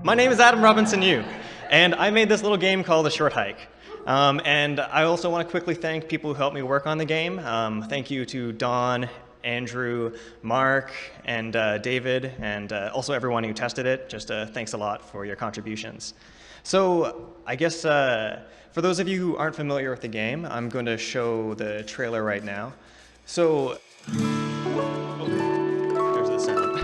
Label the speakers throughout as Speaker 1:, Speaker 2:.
Speaker 1: My name is Adam Robinson Yu, and I made this little game called The Short Hike. And I also want to quickly thank people who helped me work on the game. Thank you to Don, Andrew, Mark, and David, and also everyone who tested it. Just thanks a lot for your contributions. So I guess for those of you who aren't familiar with the game, I'm going to show the trailer right now. So, there's the sound.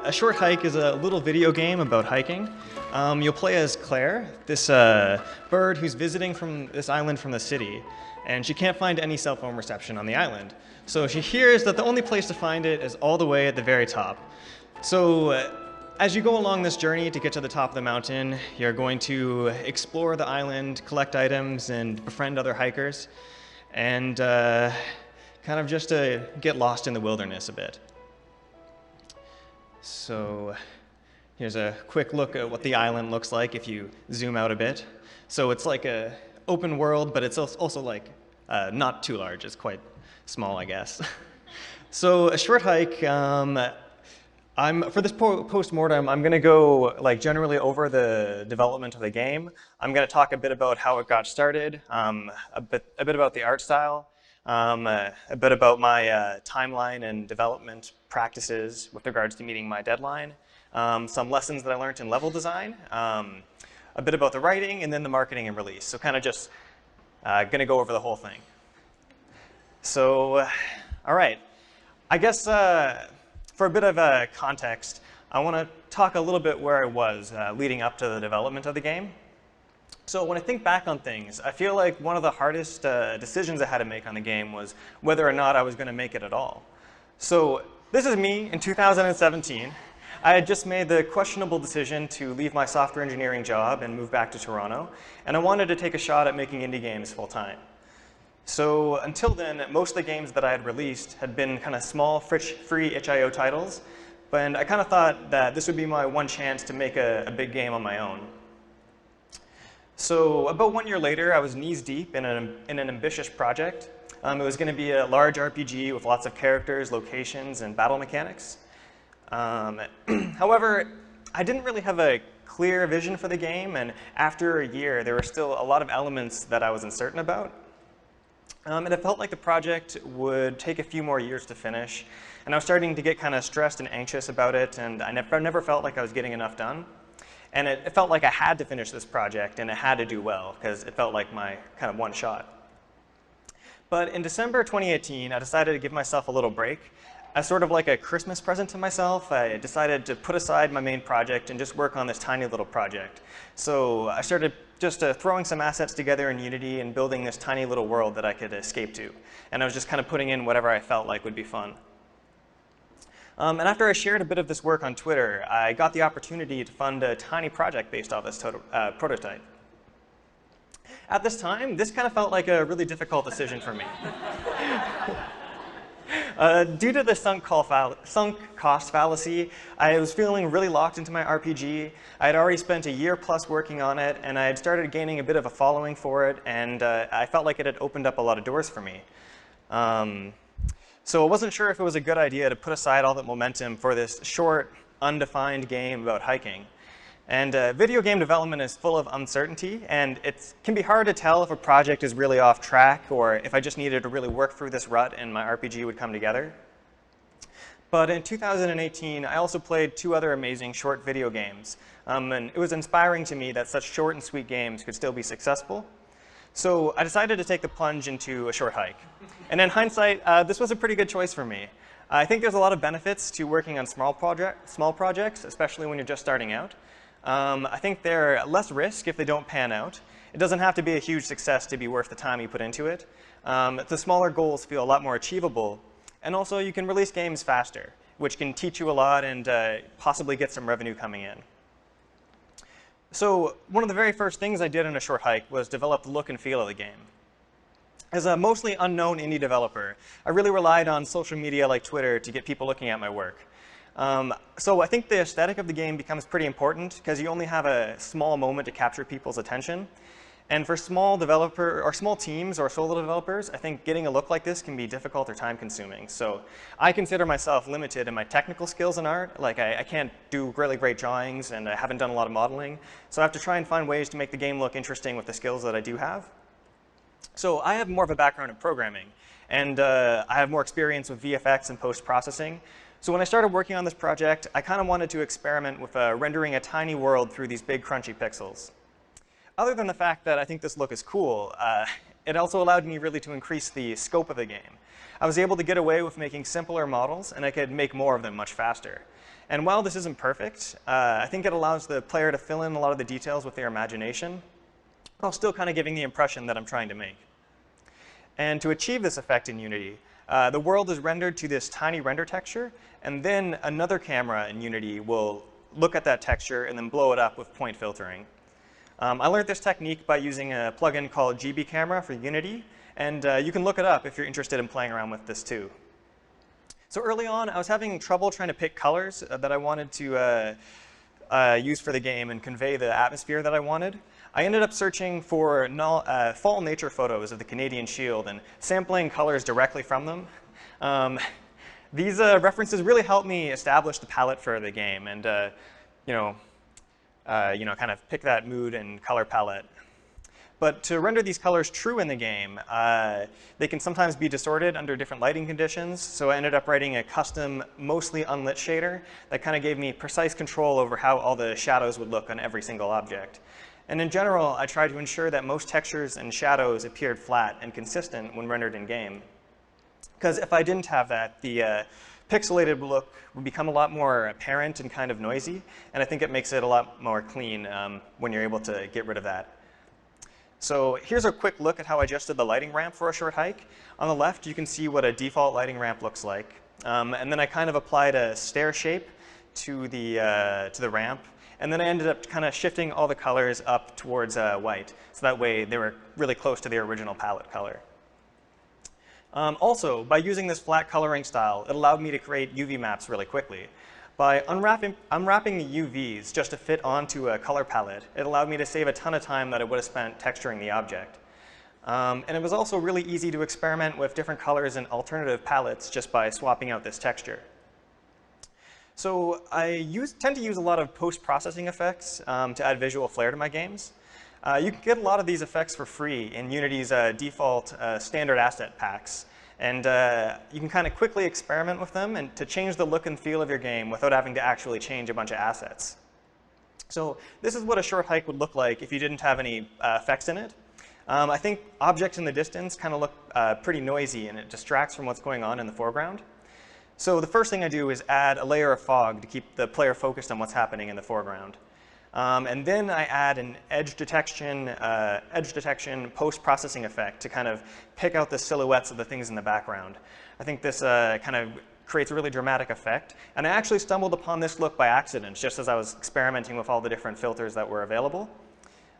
Speaker 1: A Short Hike is a little video game about hiking. You'll play as Claire, this bird who's visiting from this island from the city, and she can't find any cell phone reception on the island. So she hears that the only place to find it is all the way at the very top. So as you go along this journey to get to the top of the mountain, you're going to explore the island, collect items, and befriend other hikers, and kind of just get lost in the wilderness a bit. So here's a quick look at what the island looks like if you zoom out a bit. So it's like an open world, but it's also like not too large. It's quite small, I guess. So a Short Hike, for this postmortem, I'm going to go generally over the development of the game. I'm going to talk a bit about how it got started, a bit about the art style, a bit about my timeline and development practices with regards to meeting my deadline, some lessons that I learned in level design, a bit about the writing, and then the marketing and release. So kind of just going to go over the whole thing. So, all right. I guess for a bit of context, I want to talk a little bit where I was leading up to the development of the game. So when I think back on things, I feel like one of the hardest decisions I had to make on the game was whether or not I was going to make it at all. So this is me in 2017. I had just made the questionable decision to leave my software engineering job and move back to Toronto, and I wanted to take a shot at making indie games full time. So until then, most of the games that I had released had been kind of small, free itch.io titles, and I kind of thought that this would be my one chance to make a big game on my own. So about 1 year later, I was knees deep in an ambitious project. It was going to be a large RPG with lots of characters, locations, and battle mechanics. However, I didn't really have a clear vision for the game, and after a year, there were still a lot of elements that I was uncertain about. And it felt like the project would take a few more years to finish, and I was starting to get kind of stressed and anxious about it, and I never felt like I was getting enough done. And it felt like I had to finish this project, and it had to do well, because it felt like my kind of one shot. But in December 2018, I decided to give myself a little break. As sort of like a Christmas present to myself, I decided to put aside my main project and just work on this tiny little project. So I started just throwing some assets together in Unity and building this tiny little world that I could escape to. And I was just kind of putting in whatever I felt like would be fun. And after I shared a bit of this work on Twitter, I got the opportunity to fund a tiny project based off this prototype. At this time, this kind of felt like a really difficult decision for me. Due to the sunk cost fallacy, I was feeling really locked into my RPG. I had already spent a year plus working on it, and I had started gaining a bit of a following for it, and I felt like it had opened up a lot of doors for me. So I wasn't sure if it was a good idea to put aside all that momentum for this short, undefined game about hiking. And video game development is full of uncertainty, and it can be hard to tell if a project is really off track or if I just needed to really work through this rut and my RPG would come together. But in 2018, I also played 2 other amazing short video games, and it was inspiring to me that such short and sweet games could still be successful. So I decided to take the plunge into a Short Hike. And in hindsight, this was a pretty good choice for me. I think there's a lot of benefits to working on small projects, especially when you're just starting out. I think they're less risk if they don't pan out. It doesn't have to be a huge success to be worth the time you put into it. The smaller goals feel a lot more achievable. And also, you can release games faster, which can teach you a lot and possibly get some revenue coming in. So one of the very first things I did in a Short Hike was develop the look and feel of the game. As a mostly unknown indie developer, I really relied on social media like Twitter to get people looking at my work. So I think the aesthetic of the game becomes pretty important because you only have a small moment to capture people's attention. And for small teams or solo developers, I think getting a look like this can be difficult or time consuming. So I consider myself limited in my technical skills in art. Like I can't do really great drawings and I haven't done a lot of modeling. So I have to try and find ways to make the game look interesting with the skills that I do have. So I have more of a background in programming and I have more experience with VFX and post-processing. So when I started working on this project, I kind of wanted to experiment with rendering a tiny world through these big crunchy pixels. Other than the fact that I think this look is cool, it also allowed me really to increase the scope of the game. I was able to get away with making simpler models, and I could make more of them much faster. And while this isn't perfect, I think it allows the player to fill in a lot of the details with their imagination, while still kind of giving the impression that I'm trying to make. And to achieve this effect in Unity, the world is rendered to this tiny render texture, and then another camera in Unity will look at that texture and then blow it up with point filtering. I learned this technique by using a plugin called GB Camera for Unity, and you can look it up if you're interested in playing around with this too. So early on, I was having trouble trying to pick colors that I wanted to use for the game and convey the atmosphere that I wanted. I ended up searching for fall nature photos of the Canadian Shield and sampling colors directly from them. These references really helped me establish the palette for the game and kind of pick that mood and color palette. But to render these colors true in the game, they can sometimes be distorted under different lighting conditions. So I ended up writing a custom, mostly unlit shader that kind of gave me precise control over how all the shadows would look on every single object. And in general, I tried to ensure that most textures and shadows appeared flat and consistent when rendered in game. Because if I didn't have that, the pixelated look would become a lot more apparent and kind of noisy, and I think it makes it a lot more clean when you're able to get rid of that. So here's a quick look at how I adjusted the lighting ramp for a short hike. On the left, you can see what a default lighting ramp looks like. And then I kind of applied a stair shape to the ramp, and then I ended up kind of shifting all the colors up towards white, so that way they were really close to the original palette color. Also, by using this flat coloring style, it allowed me to create UV maps really quickly. By unwrapping the UVs just to fit onto a color palette, it allowed me to save a ton of time that I would have spent texturing the object. And it was also really easy to experiment with different colors and alternative palettes just by swapping out this texture. So I tend to use a lot of post-processing effects to add visual flair to my games. You can get a lot of these effects for free in Unity's default standard asset packs. And you can kind of quickly experiment with them and to change the look and feel of your game without having to actually change a bunch of assets. So this is what a short hike would look like if you didn't have any effects in it. I think objects in the distance kind of look pretty noisy and it distracts from what's going on in the foreground. So the first thing I do is add a layer of fog to keep the player focused on what's happening in the foreground. And then I add an edge detection post-processing effect to kind of pick out the silhouettes of the things in the background. I think this kind of creates a really dramatic effect. And I actually stumbled upon this look by accident, just as I was experimenting with all the different filters that were available.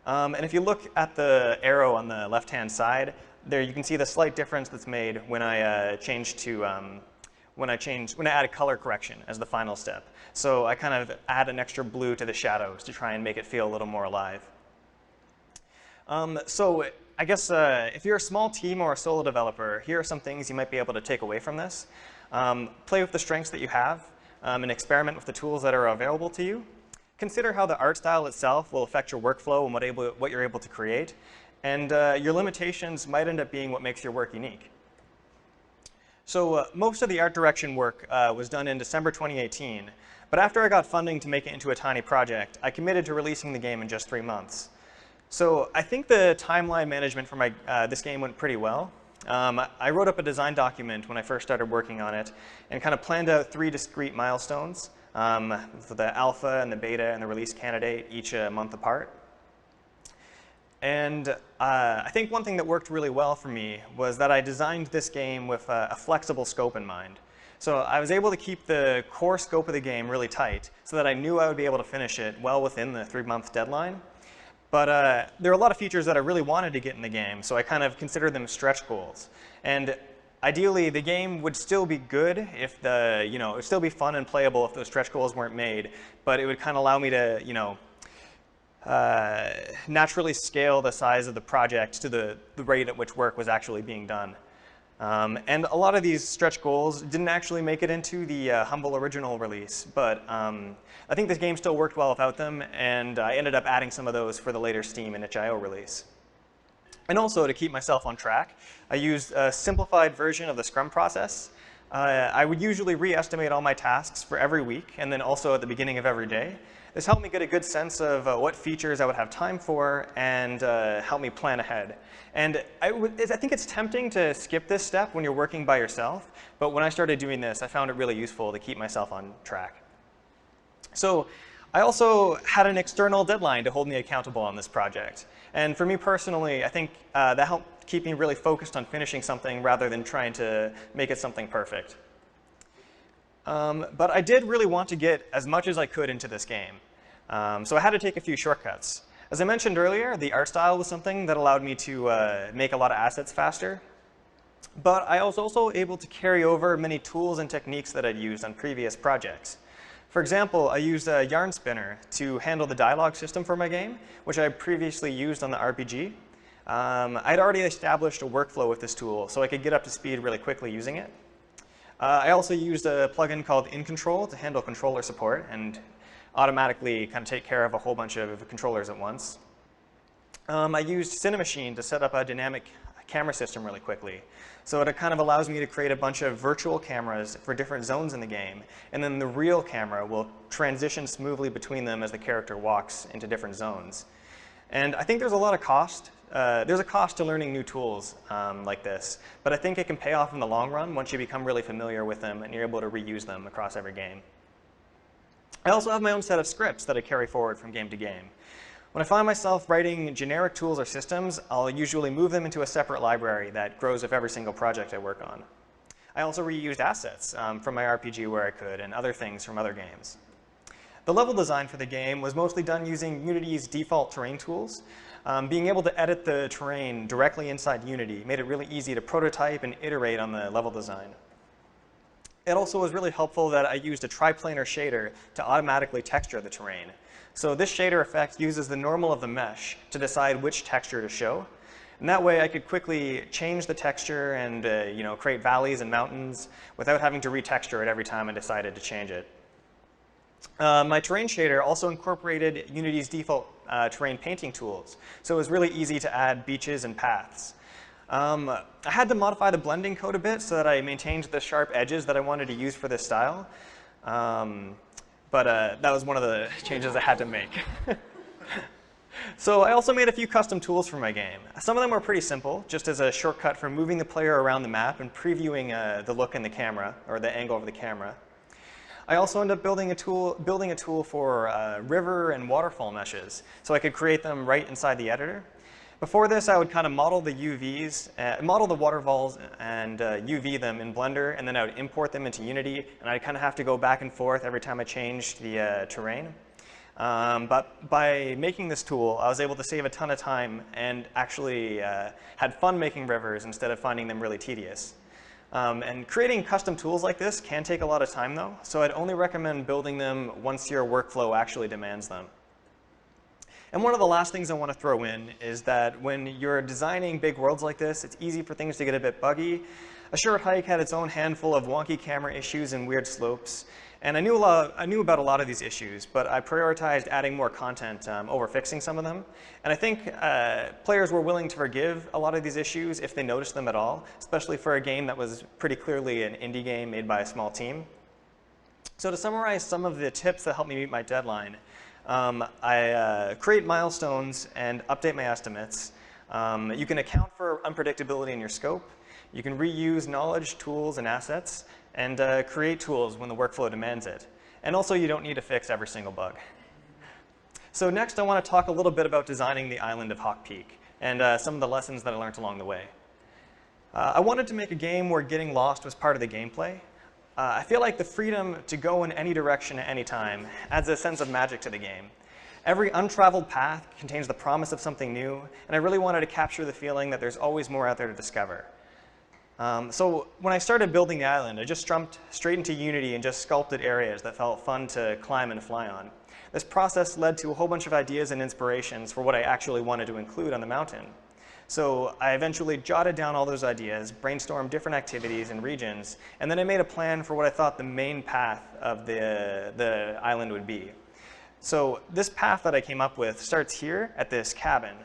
Speaker 1: And if you look at the arrow on the left-hand side, there you can see the slight difference that's made when I add a color correction as the final step. So I kind of add an extra blue to the shadows to try and make it feel a little more alive. So I guess if you're a small team or a solo developer, here are some things you might be able to take away from this. Play with the strengths that you have and experiment with the tools that are available to you. Consider how the art style itself will affect your workflow and what you're able to create. And your limitations might end up being what makes your work unique. So most of the art direction work was done in December 2018. But after I got funding to make it into a tiny project, I committed to releasing the game in just 3 months. So I think the timeline management for this game went pretty well. I wrote up a design document when I first started working on it and kind of planned out 3 discrete milestones, for the alpha and the beta and the release candidate, each a month apart. And I think one thing that worked really well for me was that I designed this game with a flexible scope in mind. So I was able to keep the core scope of the game really tight so that I knew I would be able to finish it well within the 3-month deadline. But there are a lot of features that I really wanted to get in the game, so I kind of considered them stretch goals. And ideally, the game would still be good if it would still be fun and playable if those stretch goals weren't made, but it would kind of allow me to, naturally scale the size of the project to the rate at which work was actually being done. And a lot of these stretch goals didn't actually make it into the humble original release, but I think this game still worked well without them, and I ended up adding some of those for the later Steam and itch.io release. And also, to keep myself on track, I used a simplified version of the Scrum process. I would usually re-estimate all my tasks for every week, and then also at the beginning of every day. This helped me get a good sense of what features I would have time for and help me plan ahead. And I think it's tempting to skip this step when you're working by yourself, but when I started doing this, I found it really useful to keep myself on track. So I also had an external deadline to hold me accountable on this project. And for me personally, I think that helped keep me really focused on finishing something rather than trying to make it something perfect. But I did really want to get as much as I could into this game. So I had to take a few shortcuts. As I mentioned earlier, the art style was something that allowed me to make a lot of assets faster. But I was also able to carry over many tools and techniques that I'd used on previous projects. For example, I used a yarn spinner to handle the dialogue system for my game, which I previously used on the RPG. I'd already established a workflow with this tool, so I could get up to speed really quickly using it. I also used a plugin called In Control to handle controller support and automatically kind of take care of a whole bunch of controllers at once. I used Cinemachine to set up a dynamic camera system really quickly. So it kind of allows me to create a bunch of virtual cameras for different zones in the game, and then the real camera will transition smoothly between them as the character walks into different zones. And I think there's a lot of cost. There's a cost to learning new tools like this, but I think it can pay off in the long run once you become really familiar with them and you're able to reuse them across every game. I also have my own set of scripts that I carry forward from game to game. When I find myself writing generic tools or systems, I'll usually move them into a separate library that grows with every single project I work on. I also reused assets from my RPG where I could and other things from other games. The level design for the game was mostly done using Unity's default terrain tools. Being able to edit the terrain directly inside Unity made it really easy to prototype and iterate on the level design. It also was really helpful that I used a Triplanar Shader to automatically texture the terrain. So this shader effect uses the normal of the mesh to decide which texture to show. And that way I could quickly change the texture and create valleys and mountains without having to retexture it every time I decided to change it. My terrain shader also incorporated Unity's default terrain painting tools, so it was really easy to add beaches and paths. I had to modify the blending code a bit so that I maintained the sharp edges that I wanted to use for this style, but that was one of the changes I had to make. So I also made a few custom tools for my game. Some of them were pretty simple, just as a shortcut for moving the player around the map and previewing the look in the camera, or the angle of the camera. I also ended up building a tool for river and waterfall meshes, so I could create them right inside the editor. Before this, I would kind of model the UVs, model the waterfalls and UV them in Blender, and then I would import them into Unity, and I'd kind of have to go back and forth every time I changed the terrain. But by making this tool, I was able to save a ton of time and actually had fun making rivers instead of finding them really tedious. And creating custom tools like this can take a lot of time though, so I'd only recommend building them once your workflow actually demands them. And one of the last things I want to throw in is that when you're designing big worlds like this, it's easy for things to get a bit buggy. A Short Hike had its own handful of wonky camera issues and weird slopes, and I knew about a lot of these issues, but I prioritized adding more content over fixing some of them. And I think players were willing to forgive a lot of these issues if they noticed them at all, especially for a game that was pretty clearly an indie game made by a small team. So to summarize some of the tips that helped me meet my deadline, I create milestones and update my estimates. You can account for unpredictability in your scope. You can reuse knowledge, tools, and assets, and create tools when the workflow demands it. And also, you don't need to fix every single bug. So next, I want to talk a little bit about designing the island of Hawk Peak and some of the lessons that I learned along the way. I wanted to make a game where getting lost was part of the gameplay. I feel like the freedom to go in any direction at any time adds a sense of magic to the game. Every untraveled path contains the promise of something new, and I really wanted to capture the feeling that there's always more out there to discover. So when I started building the island, I just jumped straight into Unity and just sculpted areas that felt fun to climb and fly on. This process led to a whole bunch of ideas and inspirations for what I actually wanted to include on the mountain. So I eventually jotted down all those ideas, brainstormed different activities and regions, and then I made a plan for what I thought the main path of the island would be. So this path that I came up with starts here at this cabin.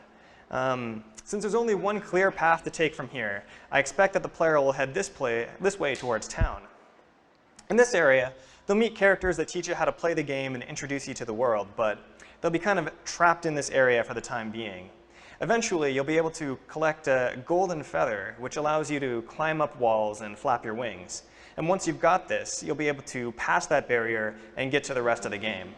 Speaker 1: Since there's only one clear path to take from here, I expect that the player will head this way towards town. In this area, they'll meet characters that teach you how to play the game and introduce you to the world, but they'll be kind of trapped in this area for the time being. Eventually, you'll be able to collect a golden feather, which allows you to climb up walls and flap your wings. And once you've got this, you'll be able to pass that barrier and get to the rest of the game.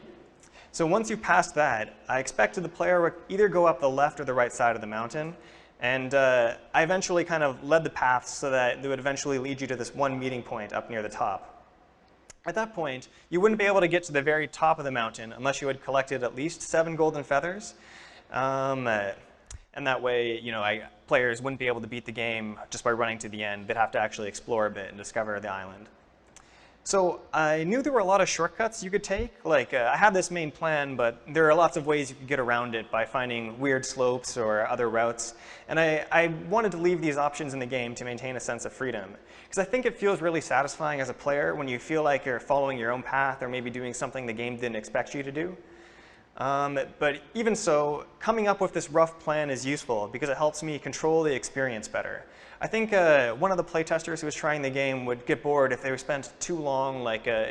Speaker 1: So once you pass that, I expected the player would either go up the left or the right side of the mountain, and I eventually kind of led the path so that they would eventually lead you to this one meeting point up near the top. At that point, you wouldn't be able to get to the very top of the mountain unless you had collected at least 7 golden feathers. And that way, players wouldn't be able to beat the game just by running to the end. They'd have to actually explore a bit and discover the island. So I knew there were a lot of shortcuts you could take. Like, I had this main plan, but there are lots of ways you could get around it by finding weird slopes or other routes. And I wanted to leave these options in the game to maintain a sense of freedom. Because I think it feels really satisfying as a player when you feel like you're following your own path or maybe doing something the game didn't expect you to do. But even so, coming up with this rough plan is useful because it helps me control the experience better. I think one of the playtesters who was trying the game would get bored if they were spent too long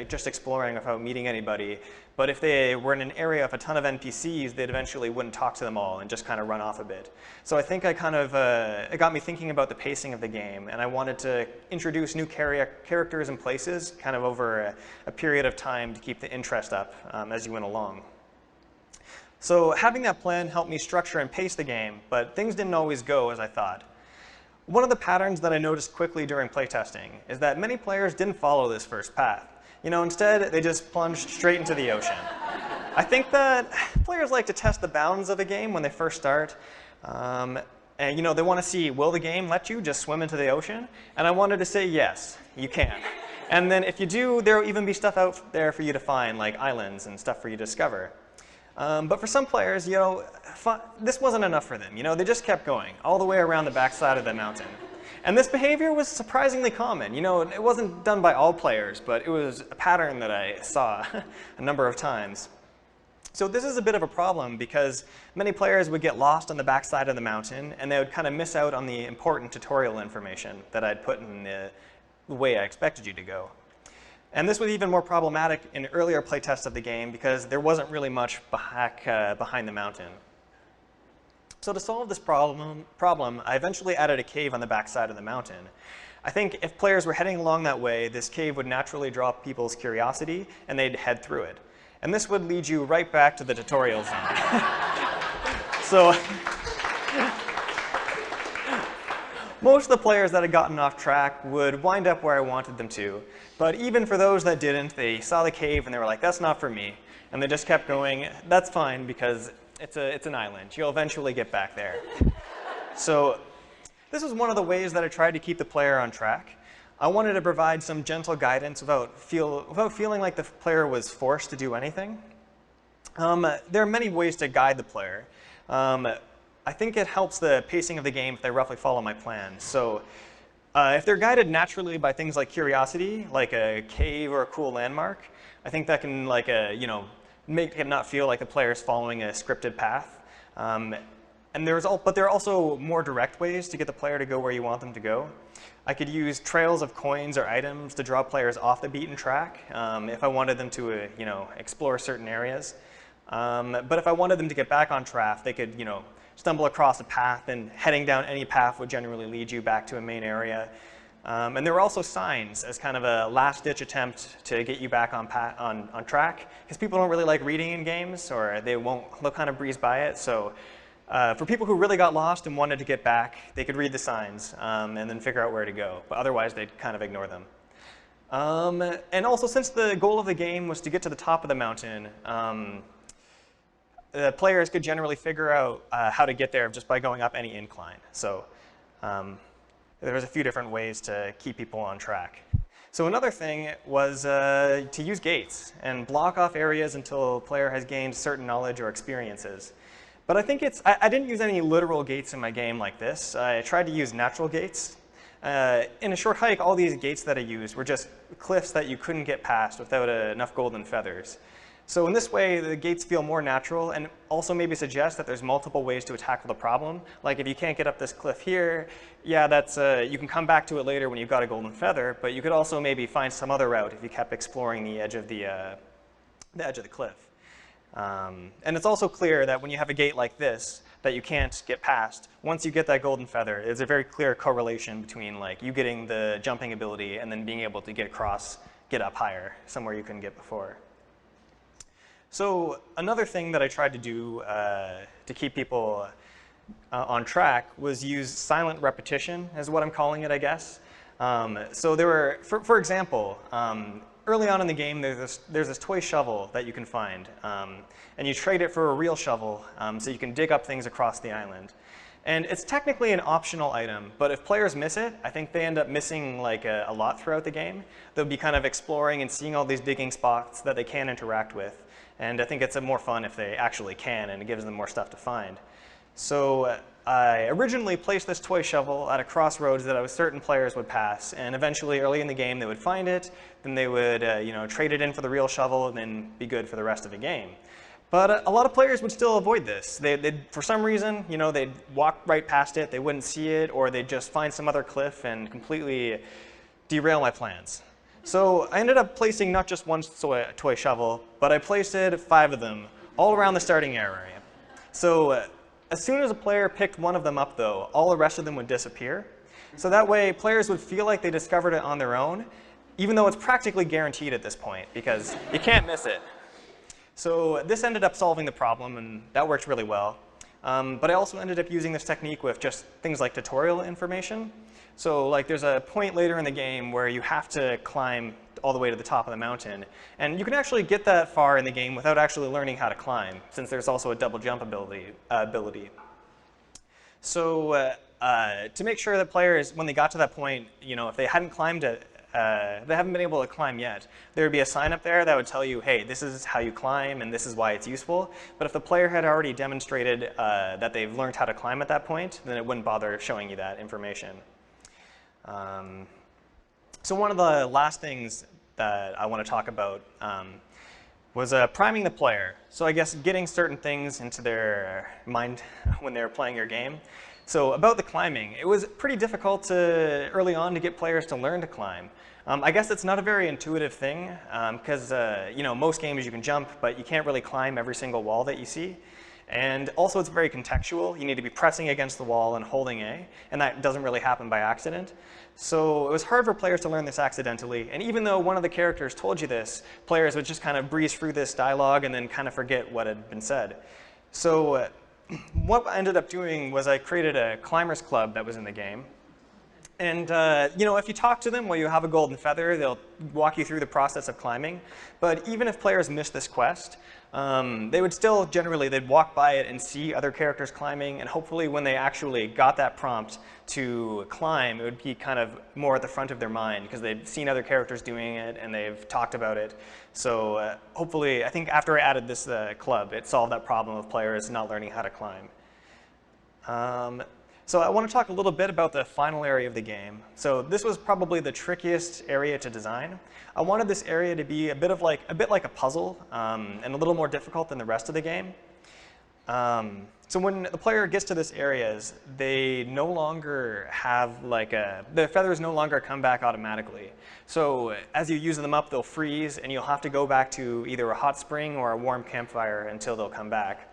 Speaker 1: just exploring without meeting anybody. But if they were in an area of a ton of NPCs, they'd eventually wouldn't talk to them all and just kind of run off a bit. So I think it got me thinking about the pacing of the game, and I wanted to introduce new characters and places kind of over a period of time to keep the interest up as you went along. So having that plan helped me structure and pace the game, but things didn't always go as I thought. One of the patterns that I noticed quickly during playtesting is that many players didn't follow this first path. Instead, they just plunged straight into the ocean. I think that players like to test the bounds of a game when they first start. And they want to see, will the game let you just swim into the ocean? And I wanted to say, yes, you can. And then if you do, there will even be stuff out there for you to find, like islands and stuff for you to discover. But for some players, this wasn't enough for them. They just kept going all the way around the backside of the mountain. And this behavior was surprisingly common. It wasn't done by all players, but it was a pattern that I saw a number of times. So this is a bit of a problem because many players would get lost on the backside of the mountain, and they would kind of miss out on the important tutorial information that I'd put in the way I expected you to go. And this was even more problematic in earlier playtests of the game because there wasn't really much behind the mountain. So to solve this problem, I eventually added a cave on the backside of the mountain. I think if players were heading along that way, this cave would naturally draw people's curiosity and they'd head through it. And this would lead you right back to the tutorial zone. So most of the players that had gotten off track would wind up where I wanted them to. But even for those that didn't, they saw the cave and they were like, that's not for me. And they just kept going. That's fine because it's an island. You'll eventually get back there. So this was one of the ways that I tried to keep the player on track. I wanted to provide some gentle guidance without feeling like the player was forced to do anything. There are many ways to guide the player. I think it helps the pacing of the game if they roughly follow my plan. So if they're guided naturally by things like curiosity, like a cave or a cool landmark, I think that can make it not feel like the player is following a scripted path. But there are also more direct ways to get the player to go where you want them to go. I could use trails of coins or items to draw players off the beaten track if I wanted them to explore certain areas. But if I wanted them to get back on track, they could stumble across a path, and heading down any path would generally lead you back to a main area. And there were also signs as kind of a last-ditch attempt to get you back on track, because people don't really like reading in games, or they'll kind of breeze by it. So for people who really got lost and wanted to get back, they could read the signs and then figure out where to go. But otherwise, they'd kind of ignore them. And also, since the goal of the game was to get to the top of the mountain, the players could generally figure out how to get there just by going up any incline. So there was a few different ways to keep people on track. So another thing was to use gates and block off areas until a player has gained certain knowledge or experiences. But I think I didn't use any literal gates in my game like this. I tried to use natural gates. In a short hike, all these gates that I used were just cliffs that you couldn't get past without enough golden feathers. So in this way, the gates feel more natural and also maybe suggest that there's multiple ways to tackle the problem. Like if you can't get up this cliff here, yeah, you can come back to it later when you've got a golden feather, but you could also maybe find some other route if you kept exploring the edge of the cliff. And it's also clear that when you have a gate like this that you can't get past, once you get that golden feather, there's a very clear correlation between like you getting the jumping ability and then being able to get across, get up higher, somewhere you couldn't get before. So another thing that I tried to do to keep people on track was use silent repetition, is what I'm calling it, I guess. So there were, for example, early on in the game, there's this toy shovel that you can find, and you trade it for a real shovel so you can dig up things across the island. And it's technically an optional item, but if players miss it, I think they end up missing like a lot throughout the game. They'll be kind of exploring and seeing all these digging spots that they can interact with. And I think it's more fun if they actually can, and it gives them more stuff to find. So I originally placed this toy shovel at a crossroads that certain players would pass, and eventually early in the game they would find it, then they would trade it in for the real shovel, and then be good for the rest of the game. But a lot of players would still avoid this. For some reason, they'd walk right past it, they wouldn't see it, or they'd just find some other cliff and completely derail my plans. So I ended up placing not just one toy shovel, but I placed 5 of them all around the starting area. So as soon as a player picked one of them up, though, all the rest of them would disappear. So that way, players would feel like they discovered it on their own, even though it's practically guaranteed at this point, because you can't miss it. So this ended up solving the problem, and that worked really well. But I also ended up using this technique with just things like tutorial information. So like there's a point later in the game where you have to climb all the way to the top of the mountain. And you can actually get that far in the game without actually learning how to climb, since there's also a double jump ability. So to make sure that players, when they got to that point, if they hadn't climbed it, they haven't been able to climb yet, there would be a sign up there that would tell you, hey, this is how you climb and this is why it's useful. But if the player had already demonstrated that they've learned how to climb at that point, then it wouldn't bother showing you that information. So one of the last things that I want to talk about was priming the player. So I guess getting certain things into their mind when they're playing your game. So about the climbing, it was pretty difficult early on to get players to learn to climb. I guess it's not a very intuitive thing because most games you can jump, but you can't really climb every single wall that you see. And also it's very contextual. You need to be pressing against the wall and holding A, and that doesn't really happen by accident. So it was hard for players to learn this accidentally, and even though one of the characters told you this, players would just kind of breeze through this dialogue and then kind of forget what had been said. So what I ended up doing was I created a climbers club that was in the game. And if you talk to them while you have a golden feather, they'll walk you through the process of climbing. But even if players miss this quest, they would still they'd walk by it and see other characters climbing, and hopefully when they actually got that prompt to climb, it would be kind of more at the front of their mind because they've seen other characters doing it and they've talked about it. So hopefully, I think after I added this club, it solved that problem of players not learning how to climb. So I want to talk a little bit about the final area of the game. So this was probably the trickiest area to design. I wanted this area to be a bit like a puzzle and a little more difficult than the rest of the game. So when the player gets to this areas, they no longer have the feathers no longer come back automatically. So as you use them up, they'll freeze, and you'll have to go back to either a hot spring or a warm campfire until they'll come back.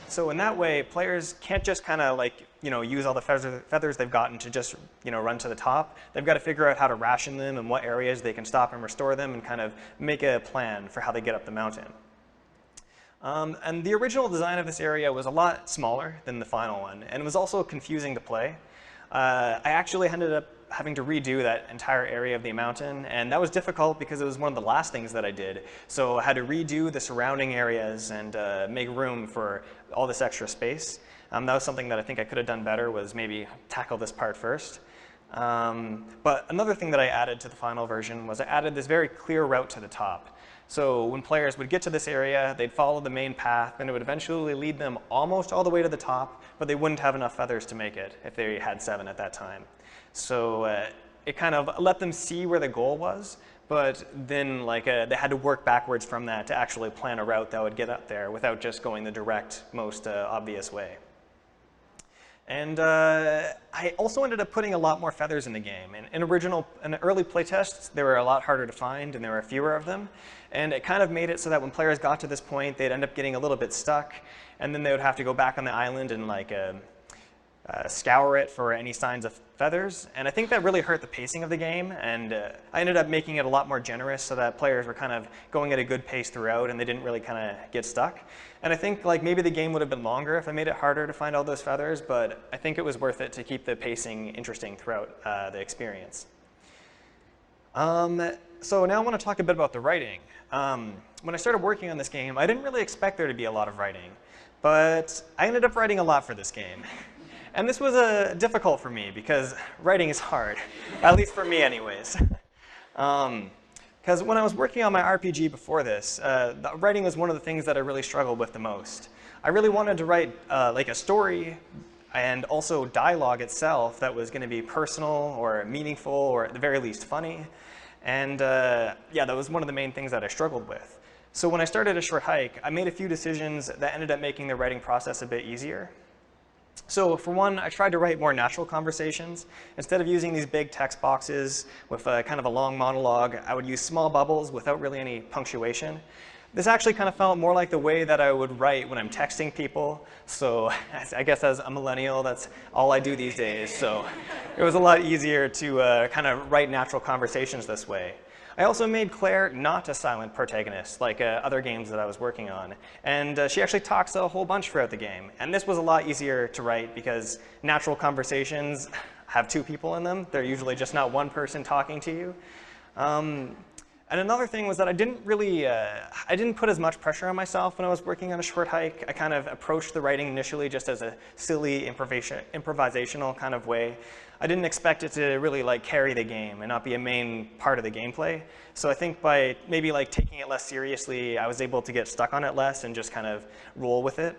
Speaker 1: So in that way, players can't just kind of use all the feathers they've gotten to just run to the top. They've got to figure out how to ration them and what areas they can stop and restore them and kind of make a plan for how they get up the mountain. And the original design of this area was a lot smaller than the final one, and it was also confusing to play. I actually ended up having to redo that entire area of the mountain, and that was difficult because it was one of the last things that I did. So I had to redo the surrounding areas and make room for all this extra space. That was something that I think I could have done better, was maybe tackle this part first. But another thing that I added to the final version was I added this very clear route to the top. So when players would get to this area, they'd follow the main path, and it would eventually lead them almost all the way to the top, but they wouldn't have enough feathers to make it if they had 7 at that time. So it kind of let them see where the goal was, but then they had to work backwards from that to actually plan a route that would get up there without just going the direct, most obvious way. And I also ended up putting a lot more feathers in the game. In early playtests, they were a lot harder to find, and there were fewer of them. And it kind of made it so that when players got to this point, they'd end up getting a little bit stuck, and then they would have to go back on the island and scour it for any signs of feathers. And I think that really hurt the pacing of the game, and I ended up making it a lot more generous so that players were kind of going at a good pace throughout, and they didn't really kind of get stuck. And I think maybe the game would have been longer if I made it harder to find all those feathers, but I think it was worth it to keep the pacing interesting throughout the experience. So now I want to talk a bit about the writing. When I started working on this game, I didn't really expect there to be a lot of writing, but I ended up writing a lot for this game. And this was difficult for me because writing is hard, at least for me anyways. Because when I was working on my RPG before this, writing was one of the things that I really struggled with the most. I really wanted to write a story and also dialogue itself that was going to be personal or meaningful or at the very least funny. And yeah, that was one of the main things that I struggled with. So when I started A Short Hike, I made a few decisions that ended up making the writing process a bit easier. So for one, I tried to write more natural conversations. Instead of using these big text boxes with kind of a long monologue, I would use small bubbles without really any punctuation. This actually kind of felt more like the way that I would write when I'm texting people. So I guess as a millennial, that's all I do these days. So it was a lot easier to kind of write natural conversations this way. I also made Claire not a silent protagonist like other games that I was working on. And she actually talks a whole bunch throughout the game. And this was a lot easier to write because natural conversations have 2 people in them. They're usually just not one person talking to you. And another thing was that I didn't put as much pressure on myself when I was working on A Short Hike. I kind of approached the writing initially just as a silly improvisational kind of way. I didn't expect it to really carry the game and not be a main part of the gameplay. So I think by maybe taking it less seriously, I was able to get stuck on it less and just kind of roll with it.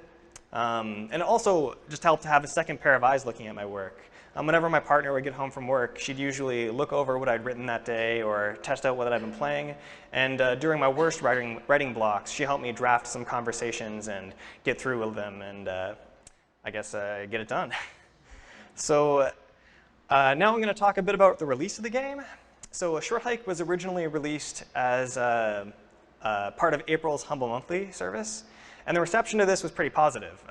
Speaker 1: And it also just helped to have a second pair of eyes looking at my work. Whenever my partner would get home from work, she'd usually look over what I'd written that day or test out what I'd been playing. And during my worst writing blocks, she helped me draft some conversations and get through with them and I guess get it done. So now I'm going to talk a bit about the release of the game. So A Short Hike was originally released as part of April's Humble Monthly service. And the reception to this was pretty positive.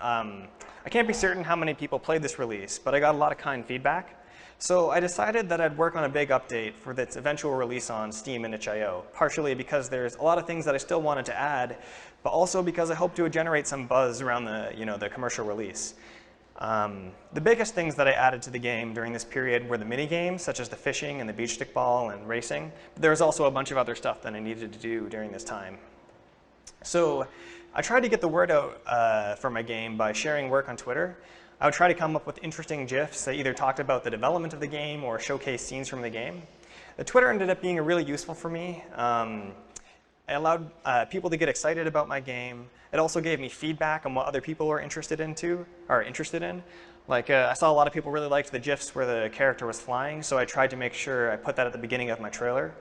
Speaker 1: I can't be certain how many people played this release, but I got a lot of kind feedback. So I decided that I'd work on a big update for its eventual release on Steam and itch.io, partially because there's a lot of things that I still wanted to add, but also because I hope to generate some buzz around the commercial release. The biggest things that I added to the game during this period were the mini-games, such as the fishing and the beach stick ball and racing. But there was also a bunch of other stuff that I needed to do during this time. So I tried to get the word out for my game by sharing work on Twitter. I would try to come up with interesting GIFs that either talked about the development of the game or showcased scenes from the game. The Twitter ended up being really useful for me. It allowed people to get excited about my game. It also gave me feedback on what other people were interested in. I saw a lot of people really liked the GIFs where the character was flying, so I tried to make sure I put that at the beginning of my trailer.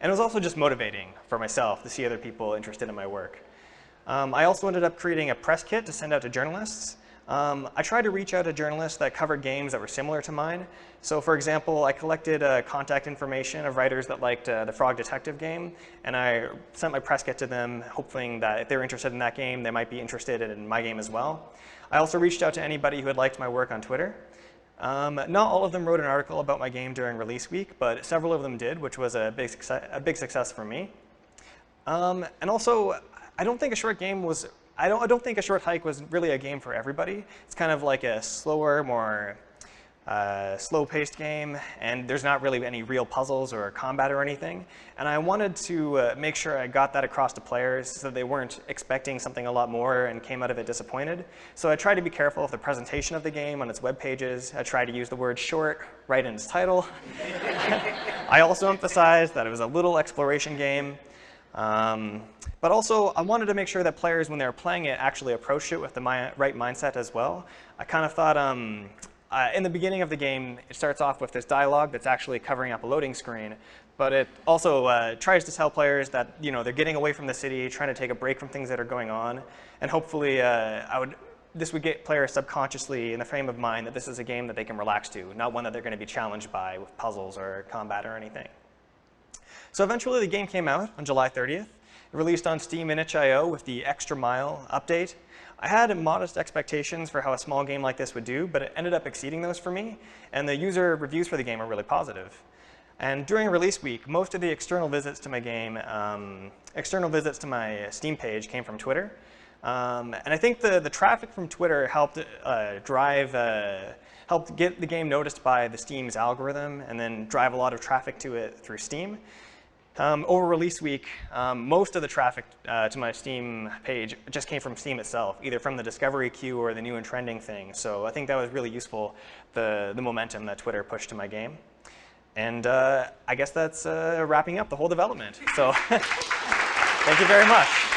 Speaker 1: And it was also just motivating for myself to see other people interested in my work. I also ended up creating a press kit to send out to journalists. I tried to reach out to journalists that covered games that were similar to mine. So for example, I collected contact information of writers that liked the Frog Detective game, and I sent my press kit to them, hoping that if they were interested in that game, they might be interested in my game as well. I also reached out to anybody who had liked my work on Twitter. Not all of them wrote an article about my game during release week, but several of them did, which was a big success for me. And also, I don't think A Short Hike was really a game for everybody. It's kind of like a slower, more slow-paced game, and there's not really any real puzzles or combat or anything. And I wanted to make sure I got that across to players so they weren't expecting something a lot more and came out of it disappointed. So I tried to be careful of the presentation of the game on its web pages. I tried to use the word short right in its title. I also emphasized that it was a little exploration game. But also, I wanted to make sure that players, when they were playing it, actually approached it with the right mindset as well. I kind of thought, in the beginning of the game, it starts off with this dialogue that's actually covering up a loading screen, but it also tries to tell players that they're getting away from the city, trying to take a break from things that are going on, and hopefully this would get players subconsciously in the frame of mind that this is a game that they can relax to, not one that they're going to be challenged by with puzzles or combat or anything. So eventually the game came out on July 30th. It released on Steam and itch.io with the Extra Mile update. I had modest expectations for how a small game like this would do, but it ended up exceeding those for me, and the user reviews for the game are really positive. And during release week, most of the external visits to my game, external visits to my Steam page came from Twitter. And I think the traffic from Twitter helped helped get the game noticed by the Steam's algorithm and then drive a lot of traffic to it through Steam. Over release week, most of the traffic to my Steam page just came from Steam itself, either from the discovery queue or the new and trending thing. So I think that was really useful, the momentum that Twitter pushed to my game. And I guess that's wrapping up the whole development. So thank you very much.